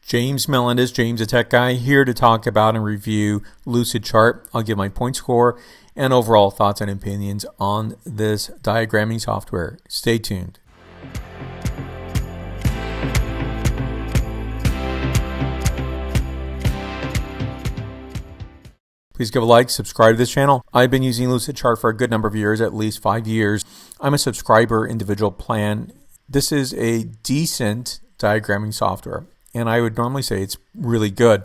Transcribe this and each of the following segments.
James Melendez, James the Tech Guy, here to talk about and review Lucidchart. I'll give my point score and overall thoughts and opinions on this diagramming software. Stay tuned. Please give a like, subscribe to this channel. I've been using Lucidchart for a good number of years, at least 5 years. I'm a subscriber individual plan. This is a decent diagramming software, and I would normally say it's really good.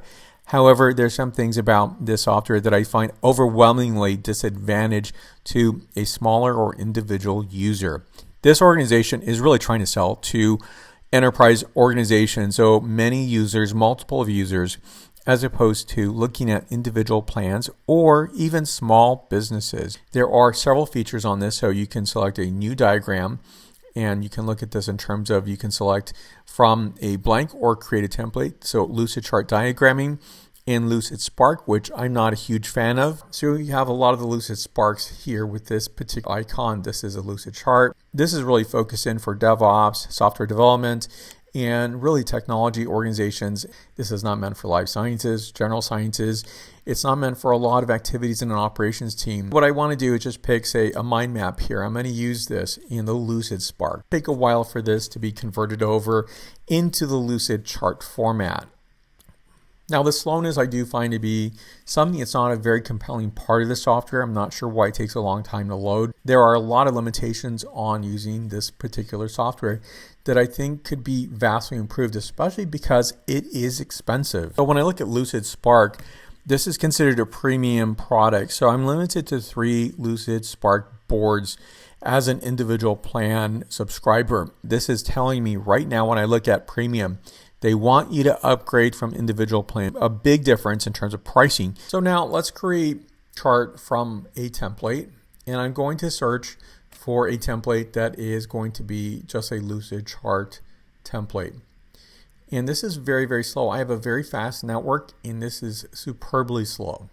However, there's some things about this software that I find overwhelmingly disadvantage to a smaller or individual user. This organization is really trying to sell to enterprise organizations, so many users, multiple of users, as opposed to looking at individual plans or even small businesses. There are several features on this, so you can select a new diagram, and you can look at this in terms of you can select from a blank or create a template. So Lucidchart diagramming and Lucidspark, which I'm not a huge fan of. So you have a lot of the Lucidsparks here with this particular icon. This is a Lucidchart. This is really focused in for DevOps, software development, and really technology organizations. This is not meant for life sciences, general sciences. It's not meant for a lot of activities in an operations team. What I want to do is just pick, say, a mind map here. I'm going to use this in the Lucidspark. Take a while for this to be converted over into the Lucidchart format. Now, the slowness I do find to be something that's not a very compelling part of the software. I'm not sure why it takes a long time to load. There are a lot of limitations on using this particular software that I think could be vastly improved, especially because it is expensive. So when I look at Lucidspark, this is considered a premium product. So I'm limited to 3 Lucidspark boards as an individual plan subscriber. This is telling me right now when I look at premium, they want you to upgrade from individual plan. A big difference in terms of pricing. So now let's create a chart from a template, and I'm going to search for a template that is going to be just a Lucidchart template. And this is very, very slow. I have a very fast network, and this is superbly slow.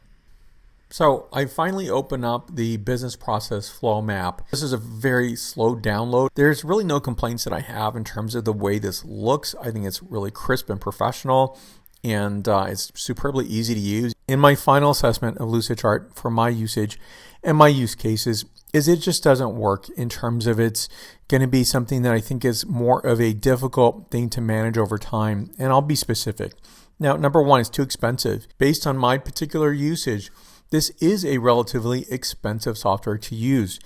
So I finally open up the business process flow map. This is a very slow download. There's really no complaints that I have in terms of the way this looks. I think it's really crisp and professional, and it's superbly easy to use. In my final assessment of Lucidchart for my usage and my use cases is it just doesn't work in terms of it's going to be something that I think is more of a difficult thing to manage over time. And I'll be specific. Now, number one, it's too expensive. Based on my particular usage, this is a relatively expensive software to use.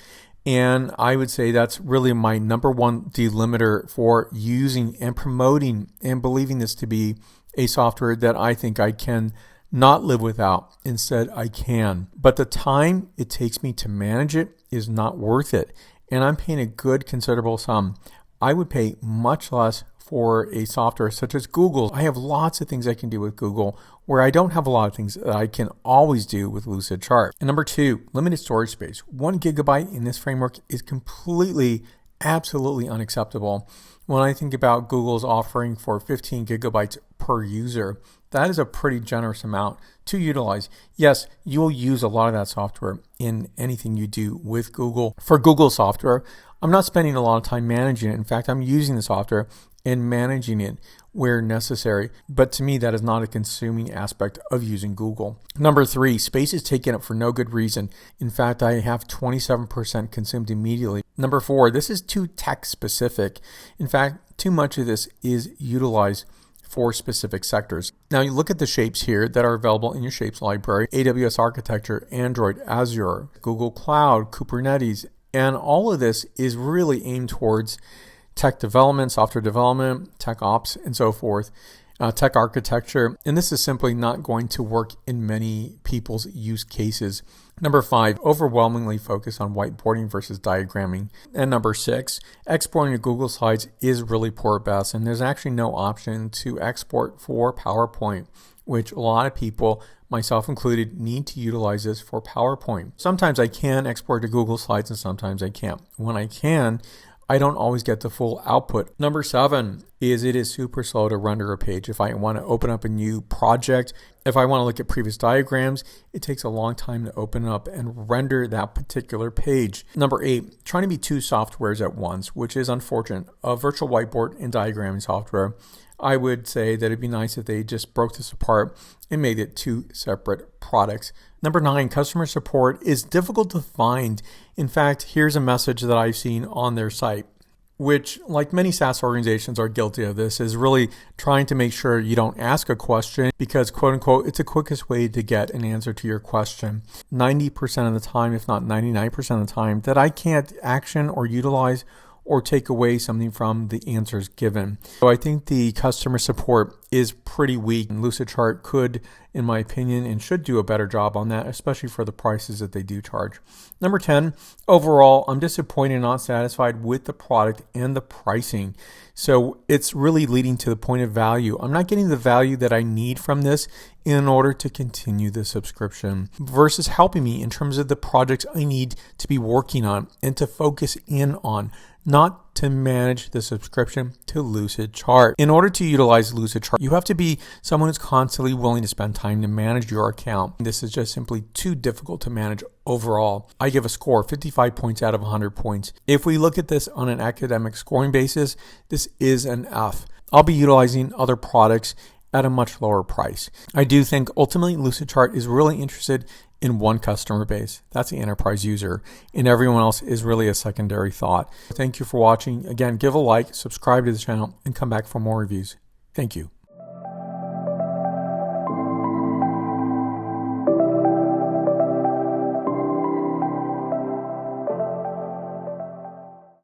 And I would say that's really my number one delimiter for using and promoting and believing this to be a software that I think I can not live without. Instead, I can. But the time it takes me to manage it is not worth it. And I'm paying a good considerable sum. I would pay much less for a software such as Google. I have lots of things I can do with Google where I don't have a lot of things that I can always do with Lucidchart. And number 2, limited storage space. 1 gigabyte in this framework is completely, absolutely unacceptable. When I think about Google's offering for 15 gigabytes per user, that is a pretty generous amount to utilize. Yes, you will use a lot of that software in anything you do with Google. For Google software, I'm not spending a lot of time managing it. In fact, I'm using the software and managing it where necessary. But to me, that is not a consuming aspect of using Google. Number 3, space is taken up for no good reason. In fact, I have 27% consumed immediately. Number 4, this is too tech specific. In fact, too much of this is utilized for specific sectors. Now you look at the shapes here that are available in your shapes library: AWS architecture, Android, Azure, Google Cloud, Kubernetes, and all of this is really aimed towards tech development, software development, tech ops, and so forth, tech architecture. And this is simply not going to work in many people's use cases. Number 5, overwhelmingly focus on whiteboarding versus diagramming. And number 6, exporting to Google Slides is really poor at best. And there's actually no option to export for PowerPoint, which a lot of people, myself included, need to utilize this for PowerPoint. Sometimes I can export to Google Slides and sometimes I can't. When I can, I don't always get the full output. Number 7 is it is super slow to render a page. If I want to open up a new project, if I want to look at previous diagrams, it takes a long time to open up and render that particular page. Number 8, trying to be 2 softwares at once, which is unfortunate. A virtual whiteboard and diagramming software. I would say that it'd be nice if they just broke this apart and made it 2 separate products. Number 9, customer support is difficult to find. In fact, here's a message that I've seen on their site, which, like many SaaS organizations are guilty of this, is really trying to make sure you don't ask a question because, quote unquote, it's the quickest way to get an answer to your question. 90% of the time, if not 99% of the time, that I can't action or utilize or take away something from the answers given. So I think the customer support is pretty weak, and Lucidchart could, in my opinion, and should do a better job on that, especially for the prices that they do charge. Number 10, overall, I'm disappointed and not satisfied with the product and the pricing. So it's really leading to the point of value. I'm not getting the value that I need from this in order to continue the subscription versus helping me in terms of the projects I need to be working on and to focus in on, not to manage the subscription to Lucidchart. In order to utilize Lucidchart, you have to be someone who's constantly willing to spend time to manage your account. This is just simply too difficult to manage overall. I give a score 55 points out of 100 points. If we look at this on an academic scoring basis, this is an F. I'll be utilizing other products at a much lower price. I do think ultimately Lucidchart is really interested in one customer base. That's the enterprise user, and everyone else is really a secondary thought. Thank you for watching. Again, give a like, subscribe to the channel, and come back for more reviews. Thank you.